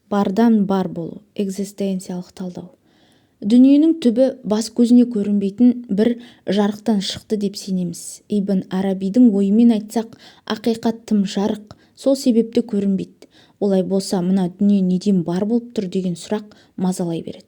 бардан бар болу, экзистенциялық талдау. Дүниенің түбі бас көзіне көрінбейтін бір жарықтан шықты деп сенеміз. Ибн Арабидің ойымен айтсақ, ақиқат тым жарық, сол себепті көрінбейді. Олай болса, мына дүние неден бар болып тұр деген сұрақ мазалай береді.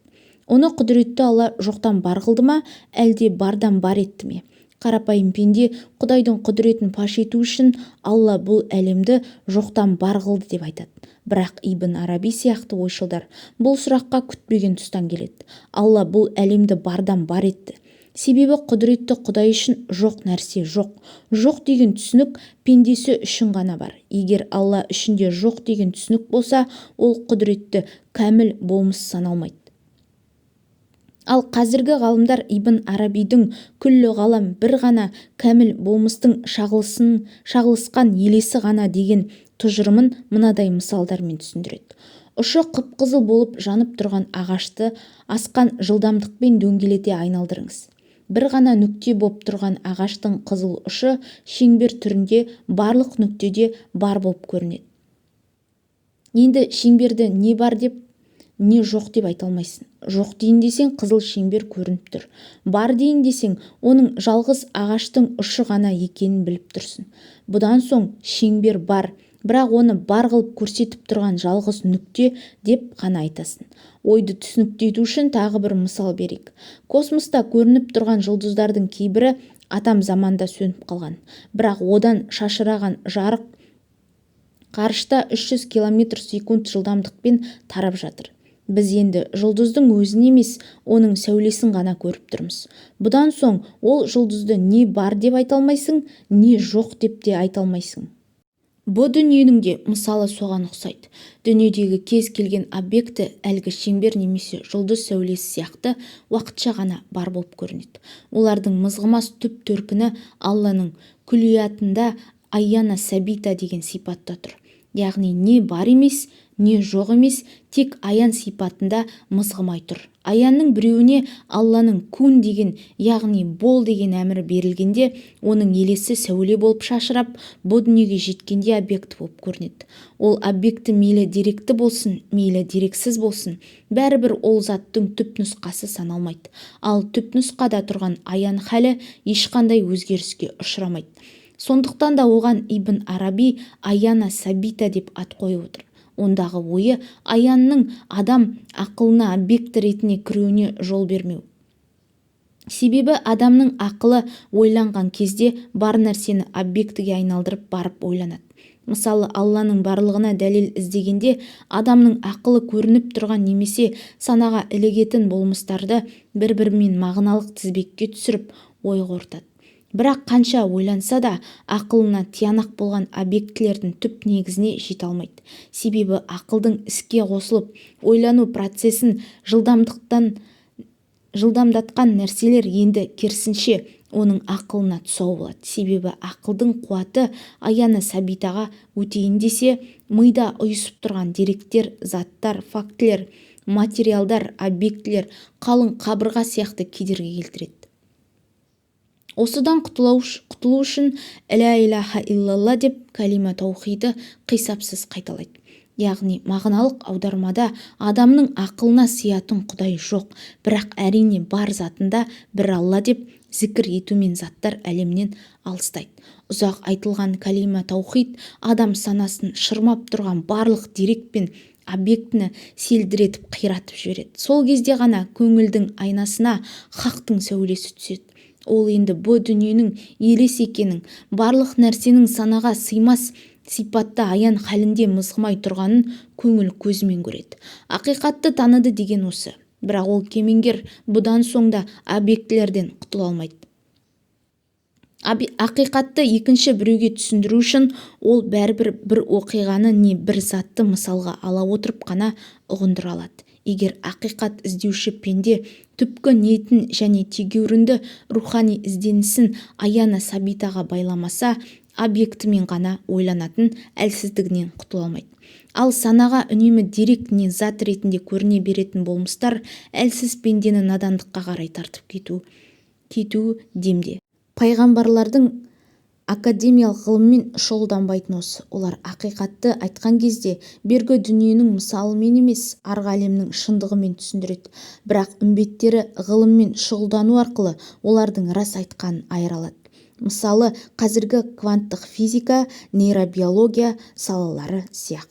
Оны құдіретті Алла жоқтан бар қылды ма, әлде бардан бар етті ме? Қарапайым пенде Құдайдың құдіретін паш ету үшін Алла бұл әлемді жоқтан бар қылды деп айтады. Бірақ Ибн Араби сияқты ойшылдар бұл сұраққа күтпеген тұстан келеді. Алла бұл әлемді бардан бар етті. Себебі құдіретті Құдай үшін жоқ нәрсе жоқ. Жоқ деген түсінік пендесі үшін ғана бар. Егер Алла үшінде жоқ деген түсінік болса, ол құдіретті кәміл болмыс саналмайды. Ал қазіргі ғалымдар Ибн Арабидің күллі ғалам бір ғана кәміл болмыстың шағылысқан елесі ғана деген тұжырымын мынадай мысалдармен түсіндіреді. Ұшы қып-қызыл болып жанып тұрған ағашты асқан жылдамдықпен дөңгелете айналдырыңыз. Бір ғана нүкте боп тұрған ағаштың қызыл ұшы шеңбер түрінде барлық нүктеде бар болып көрінеді. Енді шеңберді не бар деп, не жоқ деп айта алмайсың. Жоқ дейін десең, қызыл шеңбер көрініп тұр. Бар дейін десең, оның жалғыз ағаштың ұшы ғана екенін біліп тұрсың. Бұдан соң шеңбер бар, бірақ оны бар қылып көрсетіп тұрған жалғыз нүкте деп ғана айтасың. Ойды түсініктету үшін тағы бір мысал берейік. Космоста көрініп тұрған жұлдыздардың кейбірі атам заманда сөніп қалған. Бірақ одан шашыраған жарық ғарышта 300 км/сек жылдамдықпен тарап жатыр. Біз енді жұлдыздың өзін емес, оның сәулесін ғана көріп тұрмыз. Бұдан соң ол жұлдызды не бар деп айта алмайсың, не жоқ деп те айта алмайсың. Бұл дүниенің де мысалы соған ұқсайды. Дүниедегі кез келген объекті әлгі шеңбер немесе жұлдыз сәулесі сияқты уақытша ғана бар болып көрінеді. Олардың мызғымас түп төркіні Алланың күллиятында айяна сәбита деген сипатта тұр. Яғни не бар емес, не жоқ емес, тек аян сипатында мызғымай тұр. Аянның біреуіне Алланың күн деген, яғни бол деген әмірі берілгенде, оның елесі сәуле болып шашырап, бұл дүниеге жеткенде объект болып көрінеді. Ол объекті мейлі деректі болсын, мейлі дерексіз болсын, бәрібір ол заттың түп нұсқасы саналмайды. Ал түп нұсқада тұрған аян халі ешқандай өзгеріске ұшырамайды. Сондықтан да оған Ибн Араби аяна сәбита деп ат қойып отыр. Ондағы ойы аянның адам ақылына объект ретіне кіруіне жол бермеу. Себебі адамның ақылы ойланған кезде бар нәрсені объектіге айналдырып барып ойланады. Мысалы, Алланың барлығына дәлел іздегенде адамның ақылы көрініп тұрған немесе санаға ілігетін болмыстарды бір-бірімен мағыналық тізбекке түсіріп ой қорытады. Бірақ қанша ойланса да ақылына тиянақ болған объектілердің түп негізіне жете алмайды. Себебі ақылдың іске қосылып ойлану процесін жылдамдатқан нәрселер енді керісінше оның ақылына тұсау болады. Себебі ақылдың қуаты аяна сәбитаға өтейін десе, мида ұйысып тұрған деректер, заттар, фактілер, материалдар, объектілер қалың қабырға сияқты кедергі келтіреді. Осыдан құтылу үшін «Ля иляха иллалла» деп кәлима таухиды қисапсыз қайталайды. Яғни мағыналық аудармада адамның ақылына сиятын Құдай жоқ, бірақ әрине бар затында бір Алла деп зікір етумен заттар әлемнен алыстайды. Ұзақ айтылған кәлима таухид адам санасын шырмап тұрған барлық дерек пен объектіні селдіретіп қиратып жібереді. Сол кезде ғана көңілдің айнасына хақтың сәулесі түседі. Ол енді бұл дүниенің елес екенін, барлық нәрсенің санаға сыймас сипатта аян халінде мызғымай тұрғанын көңіл көзімен көреді. Ақиқатты таныды деген осы. Бірақ ол кемеңгер бұдан соң да объектілерден құтыла алмайды. Ақиқатты екінші біреуге түсіндіру үшін ол бәрібір бір оқиғаны не бір затты мысалға ала отырып қана ұғындыра алады. Егер ақиқат іздеуші пенде түпкі ниетін және тегеурінді рухани ізденісін аяна сәбитаға байламаса, объектімен ғана ойланатын әлсіздігінен құтыла алмайды. Ал санаға үнемі дерек не зат ретінде көріне беретін болмыстар әлсіз пендені надандыққа қарай тартып кету демде. Пайғамбарлардың академиялық ғылыммен шұғылданбайтын осы. Олар ақиқатты айтқан кезде бергі дүниенің мысалымен емес, арғы әлемнің шындығымен түсіндіреді. Бірақ үмбеттері ғылыммен шұғылдану арқылы олардың рас айтқанын айыра алады. Мысалы, қазіргі кванттық физика, нейробиология салалары сияқты.